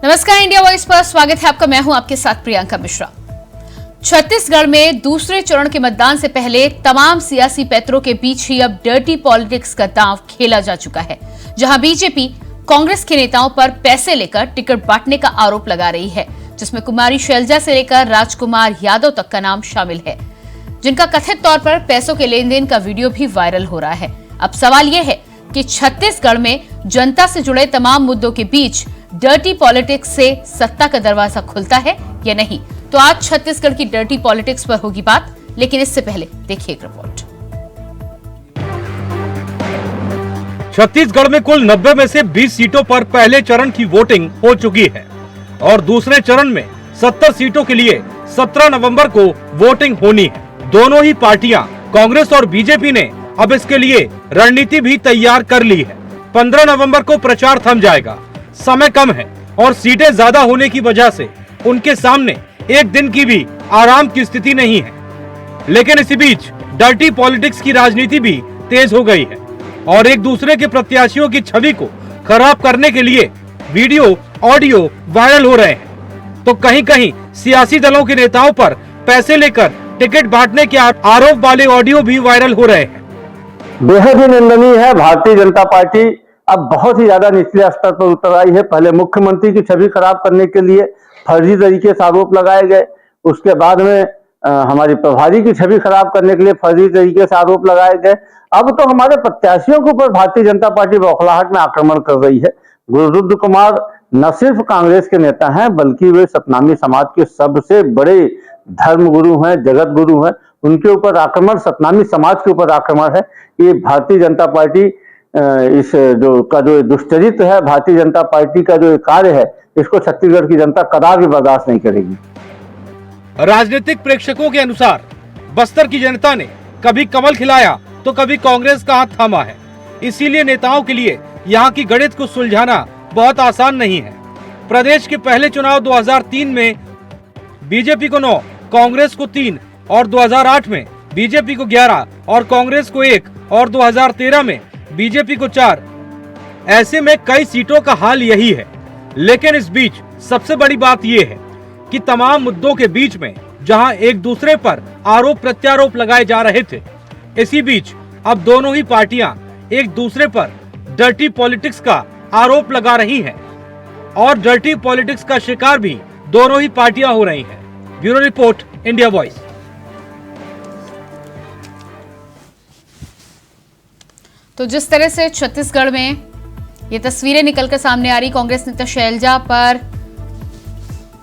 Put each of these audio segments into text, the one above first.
नमस्कार, India voice पर स्वागत है आपका। मैं हूं आपके साथ प्रियंका मिश्रा। छत्तीसगढ़ में दूसरे चरण के मतदान से पहले तमाम सियासी पैतरों के बीच ही अब डर्टी पॉलिटिक्स का दांव खेला जा चुका है, जहां बीजेपी कांग्रेस के नेताओं पर पैसे लेकर टिकट बांटने का आरोप लगा रही है, जिसमें कुमारी शैलजा से लेकर राजकुमार यादव तक का नाम शामिल है, जिनका कथित तौर पर पैसों के लेन देन का वीडियो भी वायरल हो रहा है। अब सवाल यह है कि छत्तीसगढ़ में जनता से जुड़े तमाम मुद्दों के बीच डर्टी पॉलिटिक्स से सत्ता का दरवाजा खुलता है या नहीं। तो आज छत्तीसगढ़ की डर्टी पॉलिटिक्स पर होगी बात, लेकिन इससे पहले देखिए एक रिपोर्ट। छत्तीसगढ़ में कुल 90 में से 20 सीटों पर पहले चरण की वोटिंग हो चुकी है और दूसरे चरण में 70 सीटों के लिए 17 नवंबर को वोटिंग होनी है। दोनों ही पार्टियां कांग्रेस और बीजेपी ने अब इसके लिए रणनीति भी तैयार कर ली है। 15 नवंबर को प्रचार थम जाएगा। समय कम है और सीटें ज्यादा होने की वजह से उनके सामने एक दिन की भी आराम की स्थिति नहीं है। लेकिन इसी बीच डर्टी पॉलिटिक्स की राजनीति भी तेज हो गई है और एक दूसरे के प्रत्याशियों की छवि को खराब करने के लिए वीडियो ऑडियो वायरल हो रहे हैं। तो कहीं कहीं सियासी दलों के नेताओं पर पैसे लेकर टिकट बांटने के आरोप वाले ऑडियो भी वायरल हो रहे हैं। बेहद ही निंदनीय है। भारतीय जनता पार्टी अब बहुत ही ज्यादा निचले स्तर पर उतर आई है। पहले मुख्यमंत्री की छवि खराब करने के लिए फर्जी तरीके से आरोप लगाए गए, उसके बाद में हमारी प्रभारी की छवि खराब करने के लिए फर्जी तरीके से आरोप लगाए गए। अब तो हमारे प्रत्याशियों के ऊपर भारतीय जनता पार्टी बौखलाहट में आक्रमण कर रही है। गुरुरुद्र कुमार न सिर्फ कांग्रेस के नेता हैं, बल्कि वे सतनामी समाज के सबसे बड़े धर्म गुरु हैं, जगत गुरु हैं। उनके ऊपर आक्रमण, सतनामी समाज के ऊपर आक्रमण है। ये भारतीय जनता पार्टी इस जो दुष्चरित्र है, भारतीय जनता पार्टी का जो कार्य है, इसको छत्तीसगढ़ की जनता कदापि बर्दाश्त नहीं करेगी। राजनीतिक प्रेक्षकों के अनुसार बस्तर की जनता ने कभी कमल खिलाया तो कभी कांग्रेस का हाथ थामा है। इसीलिए नेताओं के लिए यहाँ की गणित को सुलझाना बहुत आसान नहीं है। प्रदेश के पहले चुनाव 2003 में बीजेपी को 9, कांग्रेस को 3 और 2008 में बीजेपी को 11 और कांग्रेस को 1 और 2013 में बीजेपी को 4। ऐसे में कई सीटों का हाल यही है। लेकिन इस बीच सबसे बड़ी बात यह है कि तमाम मुद्दों के बीच में जहां एक दूसरे पर आरोप प्रत्यारोप लगाए जा रहे थे, इसी बीच अब दोनों ही पार्टियां एक दूसरे पर डर्टी पॉलिटिक्स का आरोप लगा रही हैं और डर्टी पॉलिटिक्स का शिकार भी दोनों ही पार्टियां हो रही हैं। Bureau report, India voice. तो जिस तरह से छत्तीसगढ़ में ये तस्वीरें निकलकर सामने आ रही, कांग्रेस नेता शैलजा पर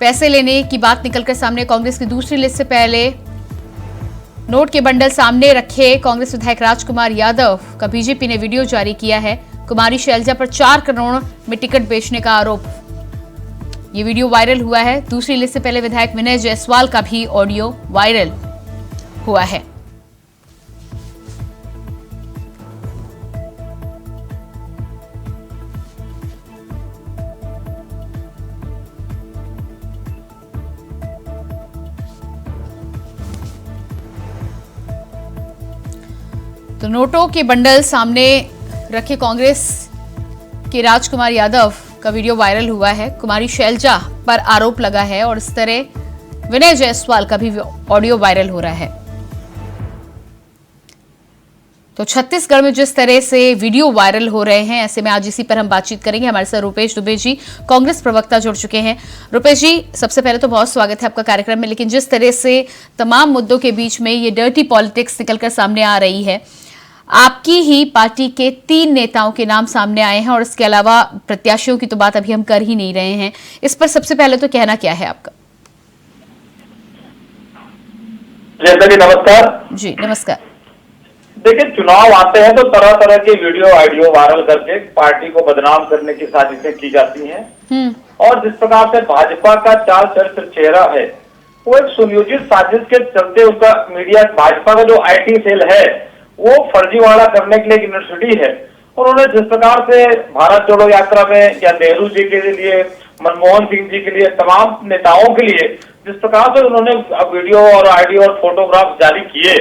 पैसे लेने की बात निकलकर सामने, कांग्रेस की दूसरी लिस्ट से पहले नोट के बंडल सामने रखे कांग्रेस विधायक राजकुमार यादव का बीजेपी ने वीडियो जारी किया है। कुमारी शैलजा पर 4 करोड़ में टिकट बेचने का आरोप, ये वीडियो वायरल हुआ है। दूसरी लिस्ट से पहले विधायक विनय जायसवाल का भी ऑडियो वायरल हुआ है। तो नोटों के बंडल सामने रखे कांग्रेस के राजकुमार यादव का वीडियो वायरल हुआ है। कुमारी शैलजा पर आरोप लगा है और इस तरह विनय जायसवाल का भी ऑडियो वायरल हो रहा है। तो छत्तीसगढ़ में जिस तरह से वीडियो वायरल हो रहे हैं, ऐसे में आज इसी पर हम बातचीत करेंगे। हमारे साथ रुपेश दुबे जी, कांग्रेस प्रवक्ता, जुड़ चुके हैं। रुपेश जी, सबसे पहले तो बहुत स्वागत है आपका कार्यक्रम में। लेकिन जिस तरह से तमाम मुद्दों के बीच में ये डर्टी पॉलिटिक्स निकलकर सामने आ रही है, आपकी ही पार्टी के 3 नेताओं के नाम सामने आए हैं और इसके अलावा प्रत्याशियों की तो बात अभी हम कर ही नहीं रहे हैं। इस पर सबसे पहले तो कहना क्या है आपका? नमस्कार जी, नमस्कार। देखिए, चुनाव आते हैं तो तरह तरह के वीडियो ऑडियो वायरल करके पार्टी को बदनाम करने की साजिशें की जाती हैं और जिस प्रकार से भाजपा का चाल चरित्र चेहरा है, वो एक सुनियोजित साजिश के चलते उसका मीडिया, भाजपा का जो IT सेल है वो फर्जीवाड़ा करने के लिए एक यूनिवर्सिटी है। उन्होंने जिस प्रकार से भारत जोड़ो यात्रा में या नेहरू जी के लिए, मनमोहन सिंह जी के लिए, तमाम नेताओं के लिए जिस प्रकार से उन्होंने वीडियो और ऑडियो और फोटोग्राफ जारी किए,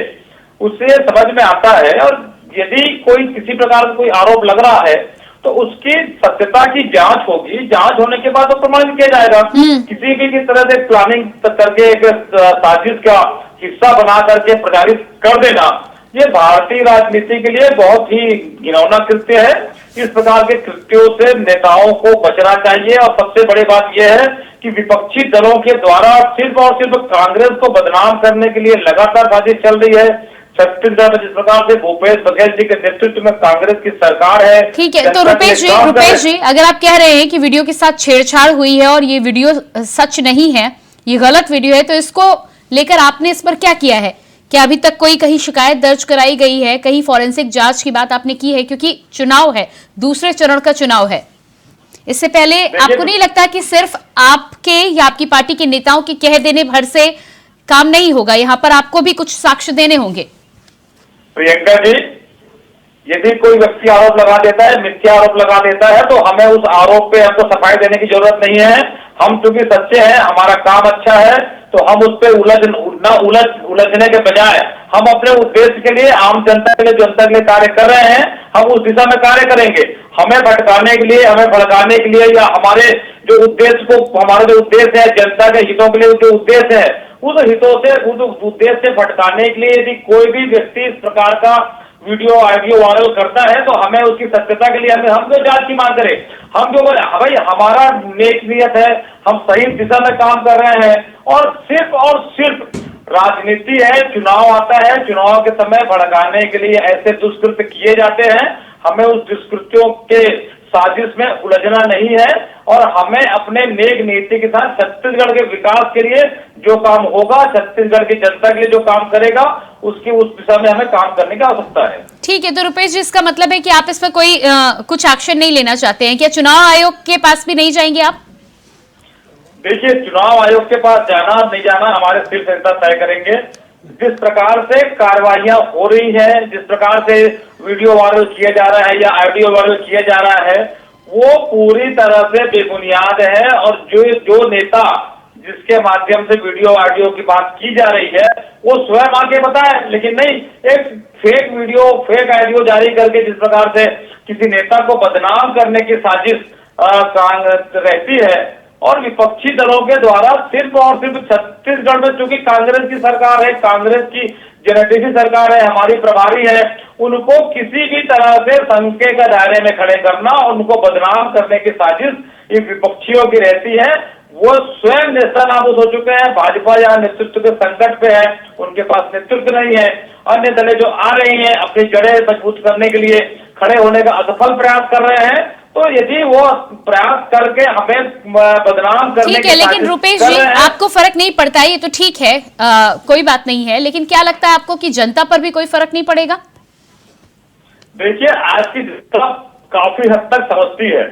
उससे समझ में आता है। और यदि कोई किसी प्रकार का कोई आरोप लग रहा है तो उसकी सत्यता की जांच होगी, जांच होने के बाद वो प्रमाणित किया जाएगा। किसी भी किस तरह से प्लानिंग करके एक साजिश का हिस्सा बना करके प्रचारित कर देना, ये भारतीय राजनीति के लिए बहुत ही घिनौना कृत्य है। इस प्रकार के कृत्यों से नेताओं को बचना चाहिए। और सबसे बड़ी बात यह है कि विपक्षी दलों के द्वारा सिर्फ और सिर्फ कांग्रेस को बदनाम करने के लिए लगातार साजिश चल रही है। छत्तीसगढ़ में जिस प्रकार से भूपेश बघेल जी के नेतृत्व में कांग्रेस की सरकार है। ठीक है, तो रुपेश जी अगर आप कह रहे हैं कि वीडियो के साथ छेड़छाड़ हुई है और ये वीडियो सच नहीं है, ये गलत वीडियो है, तो इसको लेकर आपने इस पर क्या किया है? क्या अभी तक कोई कहीं शिकायत दर्ज कराई गई है? कहीं फॉरेंसिक जांच की बात आपने की है? क्योंकि चुनाव है, दूसरे चरण का चुनाव है। इससे पहले आपको नहीं लगता कि सिर्फ आपके या आपकी पार्टी के नेताओं के कह देने भर से काम नहीं होगा, यहाँ पर आपको भी कुछ साक्ष्य देने होंगे? प्रियंका जी, यदि कोई व्यक्ति आरोप लगा देता है, मिथ्या आरोप लगा देता है, तो हमें उस आरोप पे हमको सफाई देने की जरूरत नहीं है। हम चूंकि सच्चे हैं, हमारा काम अच्छा है, तो हम उस पर उलझने के बजाय हम अपने उद्देश्य के लिए, आम जनता के लिए, जनता के लिए कार्य कर रहे हैं, हम उस दिशा में कार्य करेंगे। हमें भटकाने के लिए, हमें भड़काने के लिए, या हमारे जो उद्देश्य को, हमारा जो उद्देश्य है जनता के हितों के लिए जो उद्देश्य है, उस हितों से, उस उद्देश्य से भटकाने के लिए यदि कोई भी व्यक्ति इस प्रकार का वीडियो ऑडियो वायरल करता है, तो हमें उसकी सत्यता के लिए हम जो जांच की मांग करें। हम जो भाई, हमारा नेक नियत है, हम सही दिशा में काम कर रहे हैं, और सिर्फ राजनीति है, चुनाव आता है, चुनाव के समय भड़काने के लिए ऐसे दुष्कृत्य किए जाते हैं। हमें उस दुष्कृत्यों के साजिश में उलझना नहीं है, और हमें अपने नेक नीति के साथ छत्तीसगढ़ के विकास के लिए जो काम होगा, छत्तीसगढ़ की जनता के लिए जो काम करेगा, उसकी उस दिशा में हमें काम करने की आवश्यकता है। ठीक है, तो रुपेश जी, इसका मतलब है कि आप इस पर कोई कुछ एक्शन नहीं लेना चाहते हैं? क्या चुनाव आयोग के पास भी नहीं जाएंगे आप? देखिए, चुनाव आयोग के पास जाना नहीं जाना हमारे शीर्ष नेता तय करेंगे। जिस प्रकार से कार्रवाइयां हो रही है, जिस प्रकार से वीडियो वायरल किया जा रहा है या ऑडियो वायरल किया जा रहा है, वो पूरी तरह से बेबुनियाद है। और जो नेता जिसके माध्यम से वीडियो ऑडियो की बात की जा रही है, वो स्वयं आके बताए, लेकिन नहीं, एक फेक वीडियो, फेक ऑडियो जारी करके जिस प्रकार से किसी नेता को बदनाम करने की साजिश रहती है, और विपक्षी दलों के द्वारा सिर्फ और सिर्फ छत्तीसगढ़ में, चूंकि कांग्रेस की सरकार है, कांग्रेस की जेनेटिसी सरकार है, हमारी प्रभारी है, उनको किसी भी तरह से संख्या के दायरे में खड़े करना और उनको बदनाम करने की साजिश इन विपक्षियों की रहती है। वो स्वयं नेस्तनाबूद हो चुके हैं। भाजपा यहाँ नेतृत्व के संकट पे है, उनके पास नेतृत्व नहीं है। अन्य दलें जो आ रही हैं, अपनी जड़ें मजबूत करने के लिए खड़े होने का असफल प्रयास कर रहे हैं। तो यदि वो प्रयास करके हमें बदनाम करने ठीक है, लेकिन रुपेश जी, आपको फर्क नहीं पड़ता है, ये तो ठीक है, कोई बात नहीं है, लेकिन क्या लगता है आपको कि जनता पर भी कोई फर्क नहीं पड़ेगा? देखिए, आज की जनता काफी हद तक समझती है।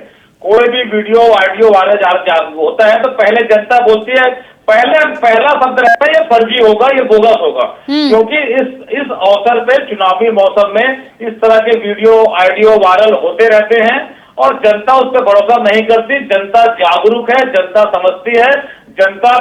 कोई भी वीडियो ऑडियो वायरल होता है तो पहले जनता बोलती है, पहला शब्द रहता है, ये फर्जी होगा, ये बोगस होगा। क्योंकि इस अवसर पे, चुनावी मौसम में इस तरह के वीडियो ऑडियो वायरल होते रहते हैं, और जनता उस पर भरोसा नहीं करती। जनता जागरूक है, जनता समझती है। जनता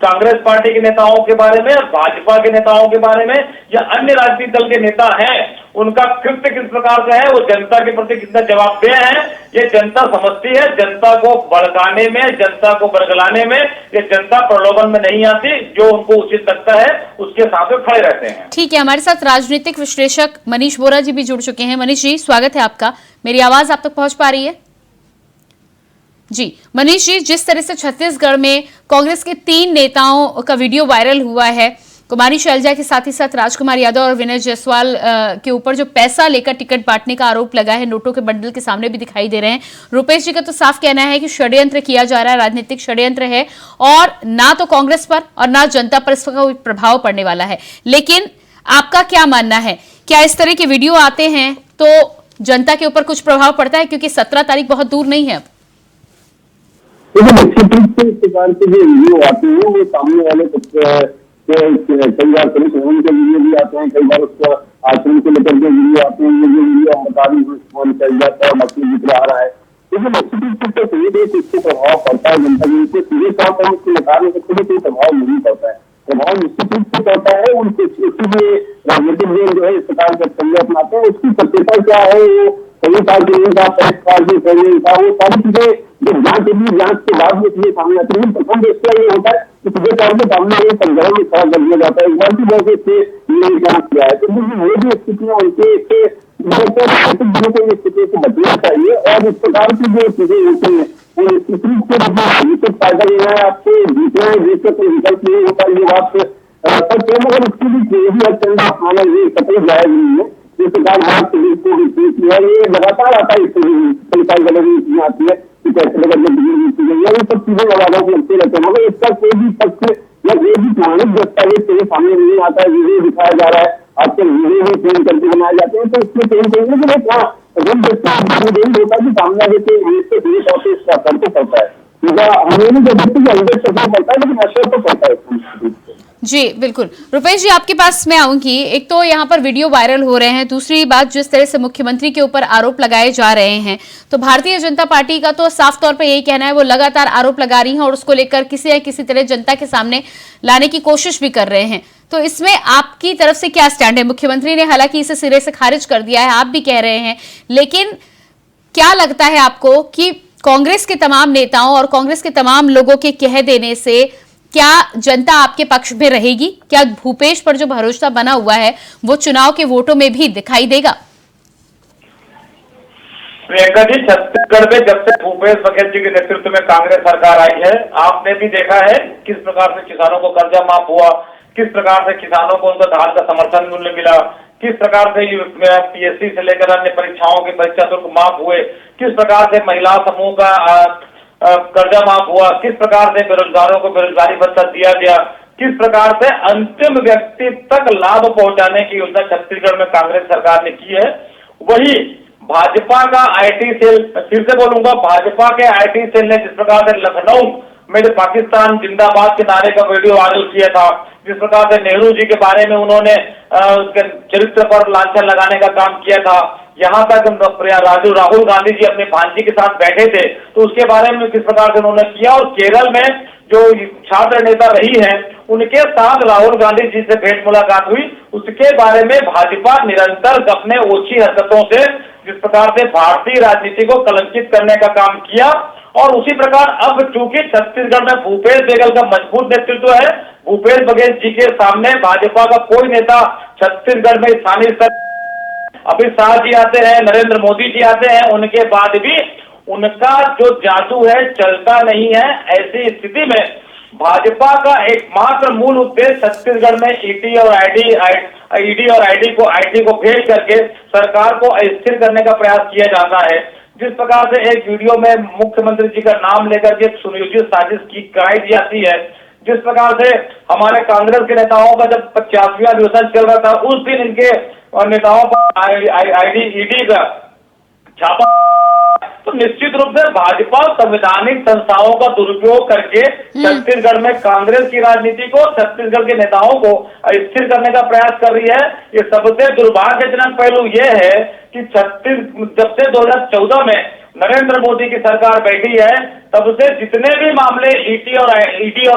कांग्रेस पार्टी के नेताओं के बारे में, भाजपा के नेताओं के बारे में, या अन्य राजनीतिक दल के नेता हैं, उनका कृत्य किस प्रकार का है, वो जनता के प्रति कितना जवाबदेह है, ये जनता समझती है। जनता को भड़काने में, जनता को बरगलाने में ये जनता प्रलोभन में नहीं आती। जो उनको उचित लगता है उसके साथ में खड़े रहते हैं। ठीक है, हमारे साथ राजनीतिक विश्लेषक मनीष बोरा जी भी जुड़ चुके हैं। मनीष जी, स्वागत है आपका। मेरी आवाज आप तक पहुंच पा रही है? जी मनीष जी, जिस तरह से छत्तीसगढ़ में कांग्रेस के 3 नेताओं का वीडियो वायरल हुआ है, कुमारी शैलजा के साथ ही साथ राजकुमार यादव और विनय जायसवाल के ऊपर जो पैसा लेकर टिकट बांटने का आरोप लगा है, नोटों के बंडल के सामने भी दिखाई दे रहे हैं। रुपेश जी का तो साफ कहना है कि षड्यंत्र किया जा रहा है, राजनीतिक षड्यंत्र है, और ना तो कांग्रेस पर और ना जनता पर इसका कोई प्रभाव पड़ने वाला है। लेकिन आपका क्या मानना है, क्या इस तरह के वीडियो आते हैं तो जनता के ऊपर कुछ प्रभाव पड़ता है? क्योंकि 17 तारीख बहुत दूर नहीं है। निश्चित रूप से इस प्रकार के जो वीडियो आते हैं, वो सामने वाले कई बार पुलिस भवन के वीडियो भी आते हैं, कई बार उसका आचरण को लेकर के वीडियो आते हैं। ये जो वीडियो बाकी जिक्र आ रहा है, लेकिन निश्चित रूप से कहीं भी इससे प्रभाव पड़ता है जनता के, सीधे तौर पर उसको नकार नहीं सकते, कोई प्रभाव नहीं पड़ता है। प्रभाव निश्चित रूप से पड़ता है उनके राजनीतिक जो है इस प्रकार के संज्ञा अपनाते हैं, उसकी सत्यता क्या है, वो सभी पार्टियों का प्रेस पार्टी प्रेसिडेंट था, वो सारी चीजें जब जांच के बाद में चीजें सामने आती है, प्रथम दृष्टया ये होता है कि सीधे तौर पर सामने ये संग्रह में खड़ा कर दिया जाता है, एक बार की वजह से नहीं जांच किया है। तो ये भी स्थितियां उनके स्थिति से बचना चाहिए और इस प्रकार की जो चीजें होती है वो फायदा लेना है, आपसे जीतना है, जीत का कोई विकल्प नहीं होता, ये बात मगर इसकी भी चंदा खाना ये कतई जायज नहीं है। जिस प्रकार ये लगातार आता है, इससे आती है कि कैसे ये सब चीजें लगातार लगते रहते हैं, मगर इसका कोई भी तथ्य या कोई भी प्रमाणित दस्तावेज तेरे सामने नहीं आता है, वीडियो दिखाया जा रहा है, आजकल वीडियो भी ट्रेन करके बनाए जाते हैं, तो इसमें ट्रेन करेंगे कि होता है कि सामने इसका असर तो पड़ता है, हमें नहीं कहते कि अंदर असर पड़ता है, लेकिन असर तो पड़ता है। जी बिल्कुल। रुपेश जी, आपके पास मैं आऊंगी। एक तो यहाँ पर वीडियो वायरल हो रहे हैं, दूसरी बात जिस तरह से मुख्यमंत्री के ऊपर आरोप लगाए जा रहे हैं, तो भारतीय जनता पार्टी का तो साफ तौर पे यही कहना है, वो लगातार आरोप लगा रही है और उसको लेकर किसी न किसी तरह जनता के सामने लाने की कोशिश भी कर रहे हैं। तो इसमें आपकी तरफ से क्या स्टैंड है? मुख्यमंत्री ने हालांकि इसे सिरे से खारिज कर दिया है, आप भी कह रहे हैं, लेकिन क्या लगता है आपको कि कांग्रेस के तमाम नेताओं और कांग्रेस के तमाम लोगों के कह देने से क्या जनता आपके पक्ष में रहेगी? क्या भूपेश पर जो भरोसा बना हुआ है वो चुनाव के वोटों में भी दिखाई देगा? प्रियंका जी, छत्तीसगढ़ में जब से भूपेश बघेल जी के नेतृत्व में कांग्रेस सरकार आई है, आपने भी देखा है किस प्रकार से किसानों को कर्जा माफ हुआ, किस प्रकार से किसानों को उनका धान का समर्थन मूल्य मिला, किस प्रकार से पीएससी से लेकर अन्य परीक्षाओं के परीक्षा शुल्क माफ हुए, किस प्रकार से महिला समूह का कर्जा माफ हुआ, किस प्रकार से बेरोजगारों को बेरोजगारी भत्ता दिया गया, किस प्रकार से अंतिम व्यक्ति तक लाभ पहुंचाने की योजना छत्तीसगढ़ में कांग्रेस सरकार ने की है। वही भाजपा का आईटी सेल, फिर से बोलूंगा, भाजपा के आईटी सेल ने जिस प्रकार से लखनऊ में जो पाकिस्तान जिंदाबाद के नारे का वीडियो वायरल किया था, जिस प्रकार से नेहरू जी के बारे में उन्होंने उसके चरित्र पर लांछन लगाने का काम किया था, यहाँ तक राहुल गांधी जी अपने भांजी के साथ बैठे थे तो उसके बारे में किस प्रकार से उन्होंने किया, और केरल में जो छात्र नेता रही हैं उनके साथ राहुल गांधी जी से भेंट मुलाकात हुई, उसके बारे में भाजपा निरंतर अपने ओछी हरकतों से जिस प्रकार से भारतीय राजनीति को कलंकित करने का काम किया। और उसी प्रकार अब चूंकि छत्तीसगढ़ में भूपेश बघेल का मजबूत नेतृत्व है, भूपेश बघेल जी के सामने भाजपा का कोई नेता छत्तीसगढ़ में स्थानीय स्तर, अमित शाह जी आते हैं, नरेंद्र मोदी जी आते हैं, उनके बाद भी उनका जो जादू है चलता नहीं है। ऐसी स्थिति में भाजपा का एकमात्र मूल उद्देश्य छत्तीसगढ़ में ईडी और आईटी को भेज करके सरकार को अस्थिर करने का प्रयास किया जाता है। जिस प्रकार से एक वीडियो में मुख्यमंत्री जी का नाम लेकर के सुनियोजित साजिश की कराई जाती है, जिस प्रकार से हमारे कांग्रेस के नेताओं का जब 50वां अधिवेशन चल रहा था उस दिन इनके नेताओं पर ईडी का छापा, तो निश्चित रूप से भाजपा संवैधानिक संस्थाओं का दुरुपयोग करके छत्तीसगढ़ में कांग्रेस की राजनीति को, छत्तीसगढ़ के नेताओं को अस्थिर करने का प्रयास कर रही है। ये सबसे दुर्भाग्यजनक पहलू ये है कि जब से 2014 में नरेंद्र मोदी की सरकार बैठी है तब से जितने भी मामले ईडी और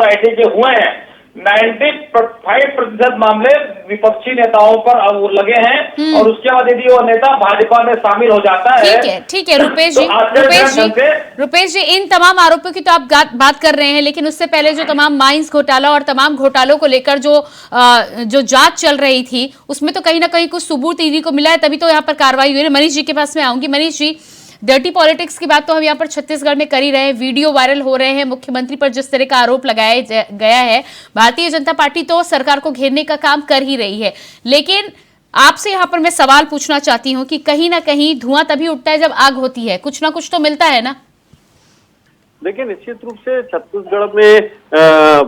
आईटी के हुए हैं 95% मामले विपक्षी नेताओं पर लगे हैं, और उसके बाद यदि वो नेता भाजपा में शामिल हो जाता है। ठीक है रुपेश जी, इन तमाम आरोपों की तो आप बात कर रहे हैं, लेकिन उससे पहले जो तमाम माइंस घोटाला और तमाम घोटालों को लेकर जो जांच चल रही थी उसमें तो कहीं ना कहीं कुछ सबूत ईडी को मिला है, तभी तो यहाँ पर कार्रवाई हुई है। मनीष जी के पास में आऊंगी। मनीष जी, डर्टी पॉलिटिक्स की बात तो हम यहाँ पर छत्तीसगढ़ में कर ही रहे हैं, वीडियो वायरल हो रहे हैं, मुख्यमंत्री पर जिस तरह का आरोप लगाया गया है, भारतीय जनता पार्टी तो सरकार को घेरने का काम कर ही रही है, लेकिन आपसे यहाँ पर मैं सवाल पूछना चाहती हूँ कि कहीं ना कहीं धुआं तभी उठता है जब आग होती है, कुछ ना कुछ तो मिलता है ना? देखिए, निश्चित रूप से छत्तीसगढ़ में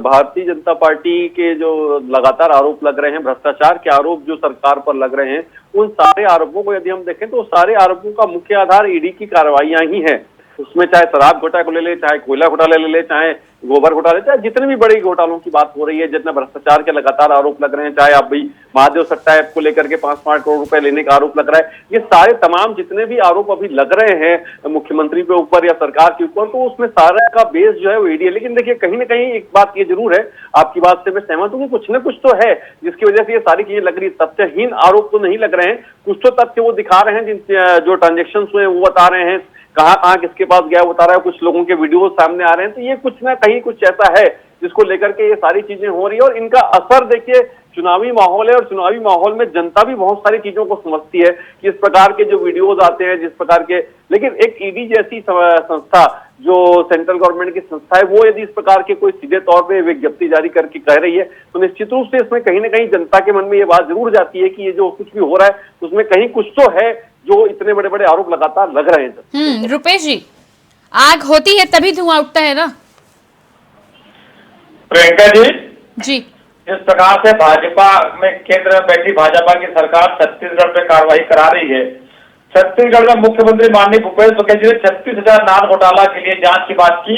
भारतीय जनता पार्टी के जो लगातार आरोप लग रहे हैं, भ्रष्टाचार के आरोप जो सरकार पर लग रहे हैं, उन सारे आरोपों को यदि हम देखें तो सारे आरोपों का मुख्य आधार ईडी की कार्रवाइयां ही हैं। उसमें चाहे शराब घोटाले को ले ले, चाहे कोयला घोटाला ले ले, चाहे गोबर घोटाले, चाहे जितने भी बड़े घोटालों की बात हो रही है, जितना भ्रष्टाचार के लगातार आरोप लग रहे हैं, चाहे अभी महादेव सट्टा ऐप को लेकर के 5-5 करोड़ रुपए लेने का आरोप लग रहा है, ये सारे तमाम जितने भी आरोप अभी लग रहे हैं मुख्यमंत्री के ऊपर या सरकार के ऊपर, तो उसमें सारे का बेस जो है वो ईडी है। लेकिन देखिए कहीं ना कहीं एक बात ये जरूर है, आपकी बात से मैं सहमत हूँ कि कुछ ना कुछ तो है जिसकी वजह से ये सारी चीजें लग रही है। तथ्यहीन आरोप तो नहीं लग रहे हैं, कुछ तो तथ्य वो दिखा रहे हैं, जिन जो ट्रांजेक्शन हुए वो बता रहे हैं, कहाँ किसके पास गया बता रहा है, कुछ लोगों के वीडियो सामने आ रहे हैं। तो ये कुछ ना कहीं कुछ ऐसा है जिसको लेकर के ये सारी चीजें हो रही है, और इनका असर देखिए चुनावी माहौल है, और चुनावी माहौल में जनता भी बहुत सारी चीजों को समझती है कि इस प्रकार के जो वीडियोज आते हैं, जिस प्रकार के, लेकिन एक ईडी जैसी संस्था जो सेंट्रल गवर्नमेंट की संस्था है, वो यदि इस प्रकार के कोई सीधे तौर पे विज्ञप्ति जारी करके कह रही है, तो निश्चित रूप से इसमें कहीं ना कहीं जनता के मन में ये बात जरूर जाती है कि ये जो कुछ भी हो रहा है उसमें कहीं कुछ तो है, जो इतने बड़े बड़े आरोप लगातार लग रहे हैं। रुपेश जी, आग होती है तभी धुआं उठता है ना। प्रियंका जी, जिस प्रकार से भाजपा में केंद्र में बैठी भाजपा की सरकार छत्तीसगढ़ पे कार्रवाई करा रही है, छत्तीसगढ़ में मुख्यमंत्री माननीय भूपेश बघेल जी ने 36,000 नान घोटाला के लिए जांच की बात की।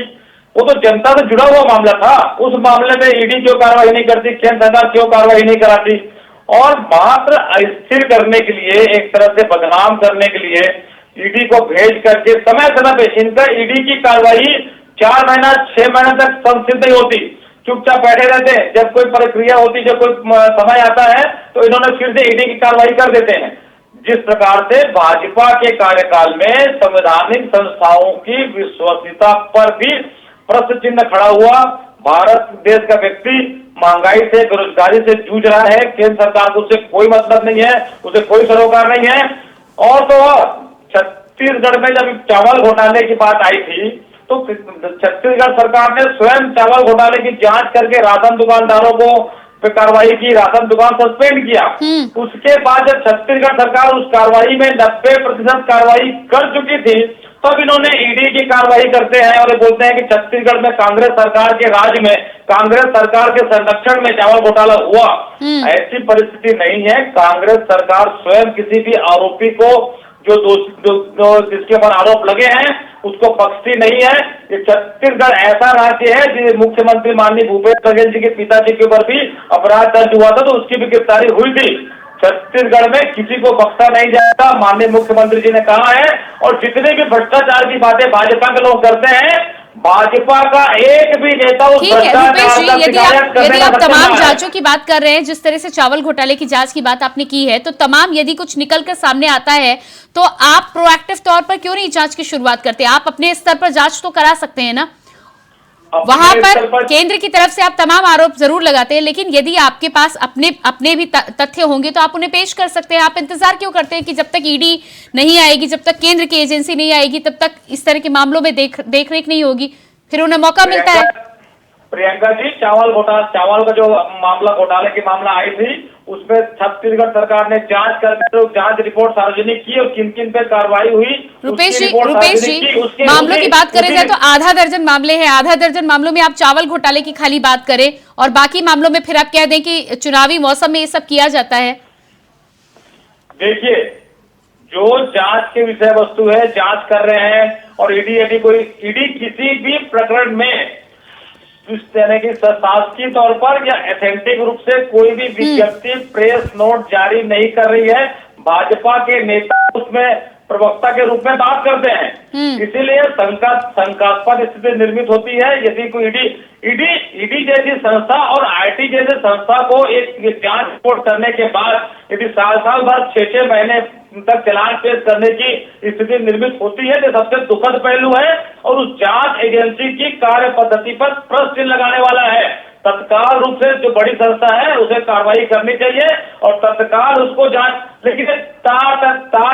वो तो जनता से जुड़ा हुआ मामला था, उस मामले में ईडी क्यों कार्रवाई नहीं करती, केंद्र सरकार क्यों कार्रवाई नहीं कराती? और मात्र अस्थिर करने के लिए, एक तरह से बदनाम करने के लिए ईडी को भेज करके समय समय पे इनका ईडी की कार्रवाई 4 महीना 6 महीने तक संसिद्ध नहीं होती, चुपचाप बैठे रहते हैं। जब कोई प्रक्रिया होती, जब कोई समय आता है तो इन्होंने फिर से ईडी की कार्रवाई कर देते हैं। जिस प्रकार से भाजपा के कार्यकाल में संवैधानिक संस्थाओं की विश्वसनीयता पर भी प्रश्न चिन्ह खड़ा हुआ, भारत देश का व्यक्ति महंगाई से, बेरोजगारी से जूझ रहा है, केंद्र सरकार को उससे कोई मतलब नहीं है, उसे कोई सरोकार नहीं है। और तो छत्तीसगढ़ में जब चावल घोटाले की बात आई थी तो छत्तीसगढ़ सरकार ने स्वयं चावल घोटाले की जांच करके राशन दुकानदारों को पे कार्रवाई की, राशन दुकान सस्पेंड किया। उसके बाद जब छत्तीसगढ़ सरकार उस कार्रवाई में 90% कार्रवाई कर चुकी थी, तब इन्होंने ईडी की कार्रवाई करते हैं और ये बोलते हैं कि छत्तीसगढ़ में कांग्रेस सरकार के राज में, कांग्रेस सरकार के संरक्षण में चावल घोटाला हुआ। ऐसी परिस्थिति नहीं है। कांग्रेस सरकार स्वयं किसी भी आरोपी को जो जिसके ऊपर आरोप लगे हैं उसको बख्शती नहीं है। ये छत्तीसगढ़ ऐसा राज्य है जिस मुख्यमंत्री माननीय भूपेश बघेल जी के पिताजी के ऊपर भी अपराध दर्ज हुआ था, तो उसकी भी गिरफ्तारी हुई थी। छत्तीसगढ़ में किसी को बख्शा नहीं जाता, माननीय मुख्यमंत्री जी ने कहा है। और जितने भी भ्रष्टाचार की बातें भाजपा के लोग करते हैं, भाजपा का एक भी नेता उस भ्रष्टाचार का शिकायत करने यदि आप का तमाम जांचों की बात कर रहे हैं, जिस तरह से चावल घोटाले की जांच की बात आपने की है, तो तमाम यदि कुछ निकल कर सामने आता है तो आप प्रोएक्टिव तौर पर क्यों नहीं जांच की शुरुआत करते? आप अपने स्तर पर जांच तो करा सकते हैं ना। वहां पर केंद्र की तरफ से आप तमाम आरोप जरूर लगाते हैं, लेकिन यदि आपके पास अपने भी तथ्य होंगे तो आप उन्हें पेश कर सकते हैं। आप इंतजार क्यों करते हैं कि जब तक ईडी नहीं आएगी, जब तक केंद्र की एजेंसी नहीं आएगी, तब तक इस तरह के मामलों में देख रेख नहीं होगी, फिर उन्हें मौका मिलता है। प्रियंका जी, चावल का जो मामला, घोटाले की मामला आई थी, उसमें छत्तीसगढ़ सरकार ने जांच करके तो जांच रिपोर्ट सार्वजनिक की और किन किन पे कार्रवाई हुई। रुपेश जी, मामलों की बात करें जाए तो आधा दर्जन मामले हैं। आधा दर्जन मामलों में आप चावल घोटाले की खाली बात करें और बाकी मामलों में फिर आप कह दें कि चुनावी मौसम में ये सब किया जाता है। देखिए, जो जांच के विषय वस्तु है, जांच कर रहे हैं। और ईडी किसी भी प्रकरण में इस तरह की शासकीय तौर पर या एथेंटिक रूप से कोई भी विज्ञप्ति, प्रेस नोट जारी नहीं कर रही है। भाजपा के नेता उसमें प्रवक्ता के रूप में बात करते हैं, इसीलिए शंकास्पद स्थिति निर्मित होती है। यदि कोई ईडी जैसी संस्था और आईटी जैसे संस्था को एक जांच रिपोर्ट करने के बाद यदि साल भर 6 महीने तक चलान पेश करने की स्थिति निर्मित होती है, तो सबसे दुखद पहलू है। और उस जांच एजेंसी की कार्य पद्धति पर प्रश्न चिन्ह लगाने वाला है। तत्काल रूप से जो बड़ी संस्था है उसे कार्रवाई करनी चाहिए और तत्काल उसको जांच, लेकिन तार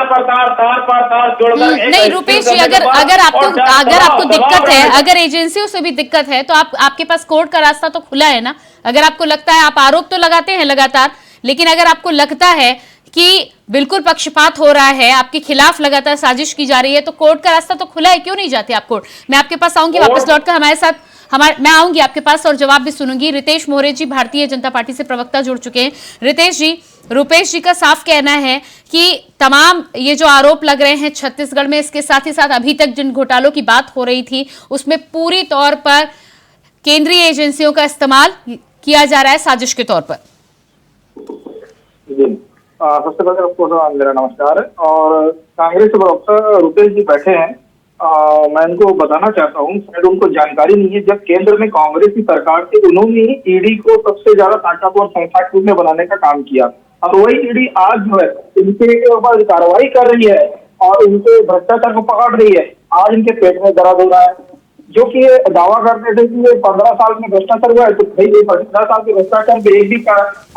पर तार जोड़कर नहीं। रुपेश जी, अगर आपको दिक्कत है, अगर एजेंसियों से भी दिक्कत है, तो आपके पास कोर्ट का रास्ता तो खुला है ना। अगर आपको लगता है, आप आरोप तो लगाते हैं लगातार, लेकिन अगर आपको लगता है कि बिल्कुल पक्षपात हो रहा है, आपके खिलाफ लगातार साजिश की जा रही है, तो कोर्ट का रास्ता तो खुला है, क्यों नहीं जाते आप कोर्ट? मैं आपके पास आऊंगी, वापस लौटकर हमारे साथ मैं आऊंगी आपके पास और जवाब भी सुनूंगी। रितेश मोरे जी भारतीय जनता पार्टी से प्रवक्ता जुड़ चुके हैं। रितेश जी, रुपेश जी का साफ कहना है कि तमाम ये जो आरोप लग रहे हैं छत्तीसगढ़ में, इसके साथ ही साथ अभी तक जिन घोटालों की बात हो रही थी उसमें पूरी तौर पर केंद्रीय एजेंसियों का इस्तेमाल किया जा रहा है साजिश के तौर पर। जी, सबसे पहले आपको मेरा नमस्कार। और कांग्रेस के प्रवक्ता रुपेश जी बैठे हैं, मैं इनको बताना चाहता हूँ, शायद उनको जानकारी नहीं है, जब केंद्र में कांग्रेस की सरकार थी उन्होंने ही ईडी को सबसे ज्यादा ताकतवर संस्था के रूप में बनाने का काम किया, और वही ईडी आज जो है इनके ऊपर कार्रवाई कर रही है और इनके भ्रष्टाचार को पकड़ रही है। आज इनके पेट में दर्द हो रहा है, जो कि दावा करते थे कि ये 15 साल में भ्रष्टाचार हुआ है, तो भाई 15 साल के भ्रष्टाचार पे एक भी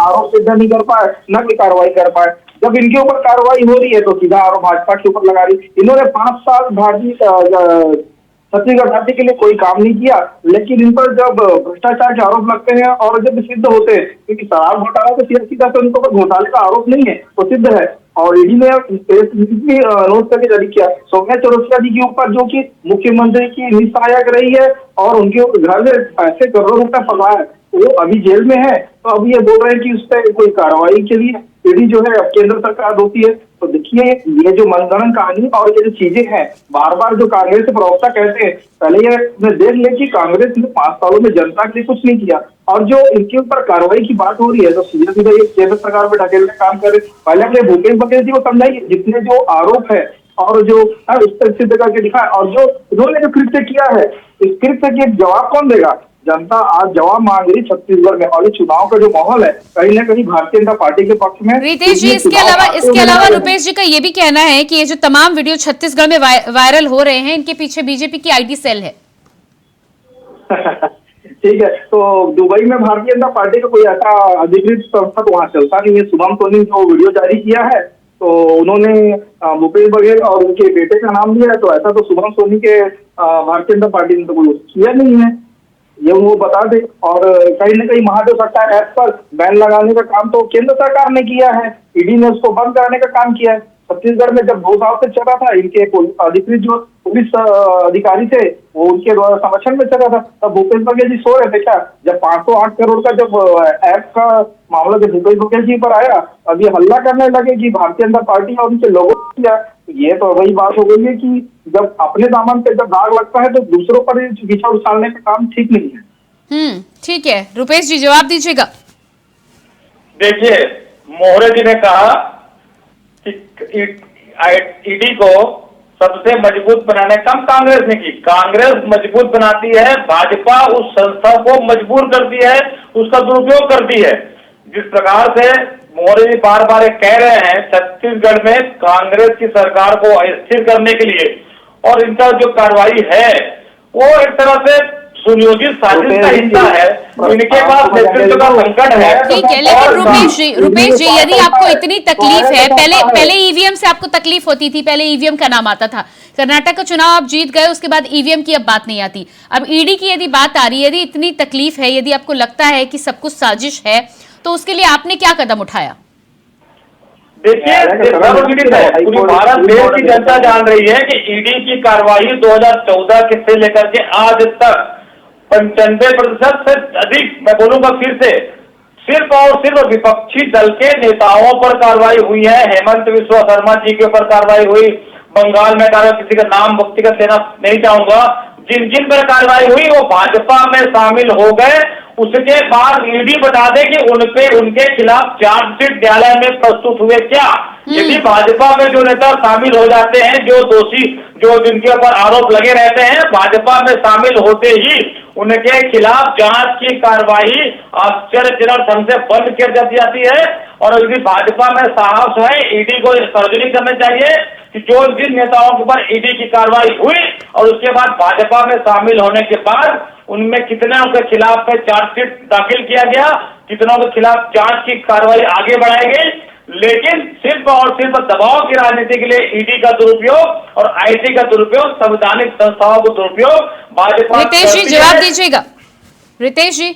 आरोप सिद्ध नहीं कर पाए, न कि कार्रवाई कर पाए। जब इनके ऊपर कार्रवाई हो रही है तो सीधा आरोप भाजपा के ऊपर लगा रही। इन्होंने 5 साल छत्तीसगढ़ घाटी के लिए कोई काम नहीं किया, लेकिन इन पर जब भ्रष्टाचार के आरोप लगते हैं और जब सिद्ध होते हैं, क्योंकि शराब घोटाला तो सीधा से उनके ऊपर घोटाले का आरोप नहीं है, वो सिद्ध है। और ईडी ने नोट करके जारी किया सौम्या चौरसिया जी के ऊपर, जो कि मुख्यमंत्री की निजी सहायक रही है और उनके घर में पैसे करोड़ों रुपए फंसा है, वो अभी जेल में है। तो अभी ये बोल रहे हैं कि उस पर कोई कार्रवाई के लिए ईडी जो है अब केंद्र सरकार होती है। तो देखिए, ये जो मनगढ़ंत कहानी और ये जो चीजें हैं, बार बार जो कांग्रेस के प्रवक्ता कहते हैं, पहले ये देख ले कि कांग्रेस ने 5 सालों में जनता के लिए कुछ नहीं किया, और जो इनके ऊपर कार्रवाई की बात हो रही है तो सीधे सीधे ये केंद्र सरकार पे ढकेलने का काम करे। पहले अपने भूपेश बघेल जी को समझाइए, जितने जो आरोप है और जो उस पर सिद्ध करके दिखाए, और जो इन्होंने जो कृत्य किया है, इस कृत्य के जवाब कौन देगा? जनता आज जवाब मांग रही छत्तीसगढ़ में, और चुनाव का जो माहौल है कहीं ना कहीं भारतीय जनता पार्टी के पक्ष में। रितेश जी, इसके अलावा रुपेश जी का ये भी कहना है कि ये जो तमाम वीडियो छत्तीसगढ़ में वायरल हो रहे हैं, इनके पीछे बीजेपी की आईटी सेल है। ठीक है, तो दुबई में भारतीय जनता पार्टी का कोई ऐसा अधिकृत संस्था तो वहां चलता नहीं है। शुभम सोनी ने जो वीडियो जारी किया है तो उन्होंने भूपेश बघेल और उनके बेटे का नाम लिया है, तो ऐसा तो शुभम सोनी के भारतीय जनता पार्टी ने तो कोई किया नहीं है, ये वो बता दे। और कहीं ना कहीं महादेव सट्टा ऐप पर बैन लगाने का काम तो केंद्र सरकार ने किया है, ईडी ने उसको बंद कराने का काम किया है। छत्तीसगढ़ में जब 2 साल से चला था, इनके अधिकृत जो पुलिस अधिकारी थे वो उनके संरक्षण में चला था, तब भूपेश बघेल जी सो रहे थे क्या? जब 508 करोड़ का जब ऐप का मामला जब भूपेश बघेल जी पर आया, अभी हल्ला करने लगे कि भारतीय जनता पार्टी और उनके लोगों को किया। ये तो वही बात हो गई है कि जब अपने दामन पे जब दाग लगता है तो दूसरों पर पीछा उछालने का काम ठीक नहीं है। ठीक है, रुपेश जी जवाब दीजिएगा। देखिए, मोहरे जी ने कहा कि ईडी को सबसे मजबूत बनाने का काम कांग्रेस ने की। कांग्रेस मजबूत बनाती है, भाजपा उस संस्था को मजबूर करती है, उसका दुरुपयोग करती है। जिस प्रकार से मोदी जी बार बार कह रहे हैं, छत्तीसगढ़ में कांग्रेस की सरकार को अस्थिर करने के लिए और इनका जो कार्रवाई है वो एक तरह से सुनियोजित साजिश का हिस्सा है। इनके पास नेतृत्व का संकट है। ठीक है, लेकिन रुपेश जी यदि आपको इतनी तकलीफ है, पहले ईवीएम से आपको तकलीफ होती थी, पहले ईवीएम का नाम आता था, कर्नाटक का चुनाव आप जीत गए, उसके बाद ईवीएम की अब बात नहीं आती, अब ईडी की यदि बात आ रही है, यदि इतनी तकलीफ है, यदि आपको लगता है कि सब कुछ साजिश है, तो उसके लिए आपने क्या कदम उठाया? देखिए, पूरी भारत देश की जनता जान रही है कि ईडी की कार्रवाई 2014 से लेकर के आज तक 95% से अधिक, मैं बोलूंगा फिर से, सिर्फ और सिर्फ विपक्षी दल के नेताओं पर कार्रवाई हुई है। हेमंत बिस्वा शर्मा जी के ऊपर कार्रवाई हुई, बंगाल में कार्रवाई, किसी का नाम व्यक्तिगत लेना नहीं चाहूंगा, जिन जिन पर कार्रवाई हुई वो भाजपा में शामिल हो गए। उसके बाद ईडी बता दे कि उनके खिलाफ चार्जशीट न्यायालय में प्रस्तुत हुए क्या? यदि भाजपा में जो नेता शामिल हो जाते हैं, जो दोषी, जो जिनके ऊपर आरोप लगे रहते हैं, भाजपा में शामिल होते ही उनके खिलाफ जांच की कार्रवाई आश्चर्यजनक ढंग से बंद कर दी जाती है। और यदि भाजपा में साहस है, ईडी को सार्वजनिक करना चाहिए कि जो जिन नेताओं के ऊपर ईडी की कार्रवाई हुई और उसके बाद भाजपा में शामिल होने के बाद उनमें कितने के खिलाफ चार्जशीट दाखिल किया गया, कितनों के खिलाफ जांच की कार्रवाई आगे बढ़ाई गई, लेकिन सिर्फ और सिर्फ दबाव की राजनीति के लिए ईडी का दुरुपयोग और आईटी का दुरुपयोग, संवैधानिक संस्थाओं का दुरुपयोग भाजपा। रितेश जी जवाब दीजिएगा। रितेश जी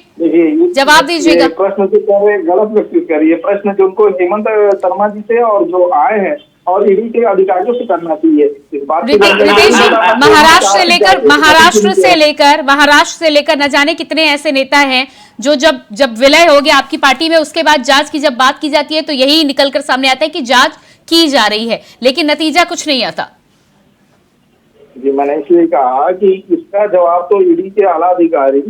जवाब दीजिएगा। प्रश्न जो कह रहे गलत व्यक्ति कर रही है, प्रश्न जो उनको हेमंत शर्मा जी से और जो आए हैं और ईडी के अधिकारियों से करना चाहिए। इस बात की रितेश जी, महाराष्ट्र से लेकर न जाने कितने ऐसे नेता हैं जो जब विलय हो गया आपकी पार्टी में, उसके बाद जांच की जब बात की जाती है तो यही निकलकर सामने आता है कि जांच की जा रही है, लेकिन नतीजा कुछ नहीं आता। जी, मैंने इसलिए कहा कि इसका जवाब तो ईडी के आला अधिकारी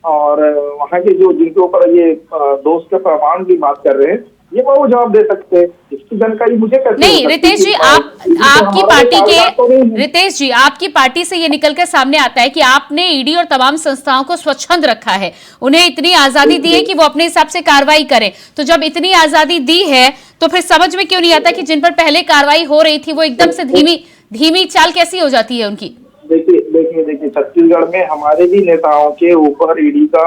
और वहाँ के जो जिनके ऊपर ये दोष के प्रमाण की बात कर रहे हैं, ये वो जवाब दे सकते हैं। इसकी जानकारी मुझे कैसे नहीं रितेश जी, रितेश जी, आपकी पार्टी से ये निकलकर सामने आता है कि आपने ईडी और तमाम संस्थाओं को स्वच्छंद रखा है, उन्हें इतनी आजादी दी है कि वो अपने हिसाब से कार्रवाई करें। तो जब इतनी आजादी दी है तो फिर समझ में क्यों नहीं आता कि जिन पर पहले कार्रवाई हो रही थी वो एकदम से धीमी चाल कैसी हो जाती है उनकी? देखिए छत्तीसगढ़ में हमारे भी नेताओं के ऊपर ईडी का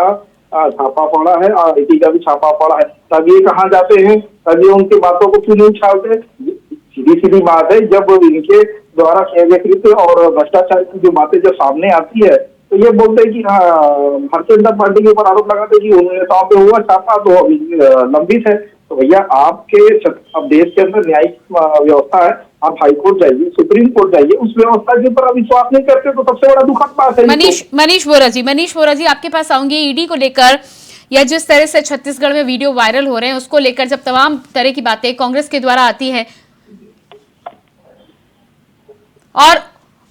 छापा पड़ा है और ईडी का भी छापा पड़ा है, तब ये कहाँ जाते हैं, तब ये उनकी बातों को क्यों नहीं उछालते? सीधी बात है, जब इनके द्वारा किए गए कृत्य और भ्रष्टाचार की जो बातें जब सामने आती है तो ये बोलते हैं कि भारतीय जनता पार्टी के ऊपर आरोप लगाते हैं कि उन नेताओं पे हुआ छापा तो अभी लंबित है। तो भैया आपके अब देश के अंदर न्यायिक व्यवस्था है, आप हाईकोर्ट जाइए, सुप्रीम कोर्ट जाइए, उस व्यवस्था के ऊपर विश्वास नहीं करते तो सबसे बड़ा दुखद बात है। मनीष बोरा जी आपके पास आऊंगी। ईडी को लेकर या जिस तरह से छत्तीसगढ़ में वीडियो वायरल हो रहे हैं उसको लेकर जब तमाम तरह की बातें कांग्रेस के द्वारा आती है और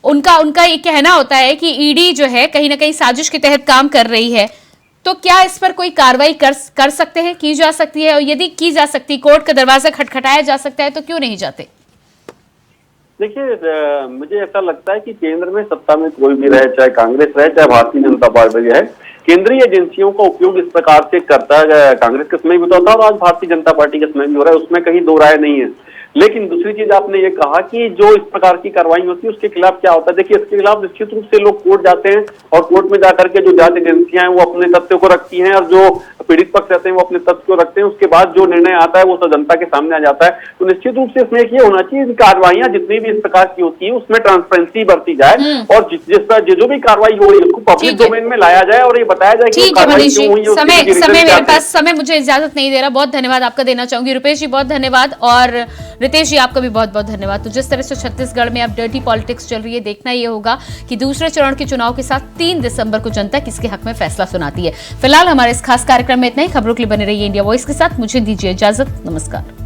उनका ये कहना होता है कि ईडी जो है कहीं ना कहीं साजिश के तहत काम कर रही है, तो क्या इस पर कोई कार्रवाई कर सकते हैं, की जा सकती है? और यदि की जा सकती, कोर्ट का दरवाजा खटखटाया जा सकता है, तो क्यों नहीं जाते? देखिए, मुझे ऐसा लगता है कि केंद्र में सत्ता में कोई भी रहे, चाहे कांग्रेस रहे चाहे भारतीय जनता पार्टी है, केंद्रीय एजेंसियों का उपयोग इस प्रकार से करता है। कांग्रेस के समय भी होता था और आज भारतीय जनता पार्टी के समय भी हो रहा है, उसमें कहीं दो राय नहीं है। लेकिन दूसरी चीज आपने ये कहा कि जो इस प्रकार की कार्रवाई होती है उसके खिलाफ क्या होता है। देखिए, इसके खिलाफ निश्चित रूप से लोग कोर्ट जाते हैं और कोर्ट में जाकर के जो जांच एजेंसियां हैं वो अपने तथ्यों को रखती हैं और जो पीड़ित पक्ष रहते हैं वो अपने तथ्य को रखते हैं। उसके बाद जो निर्णय आता है वो तो जनता के सामने आ जाता है। तो निश्चित रूप से इसमें एक ये होना चाहिए, कार्रवाइयां जितनी भी इस प्रकार की होती है उसमें ट्रांसपेरेंसी बरती जाए और जो भी कार्रवाई हो रही है उसको पब्लिक डोमेन में लाया जाए और ये बताया जाए कि समय मुझे इजाजत नहीं दे रहा। बहुत धन्यवाद आपका देना चाहूंगी। रुपेश जी बहुत धन्यवाद और रितेश जी आपका भी बहुत बहुत धन्यवाद। तो जिस तरह से छत्तीसगढ़ में अब डर्टी पॉलिटिक्स चल रही है, देखना यह होगा कि दूसरे चरण के चुनाव के साथ 3 दिसंबर को जनता किसके हक में फैसला सुनाती है। फिलहाल हमारे इस खास कार्यक्रम में इतना ही। खबरों के लिए बने रहिए इंडिया वॉइस के साथ। मुझे दीजिए इजाजत। नमस्कार।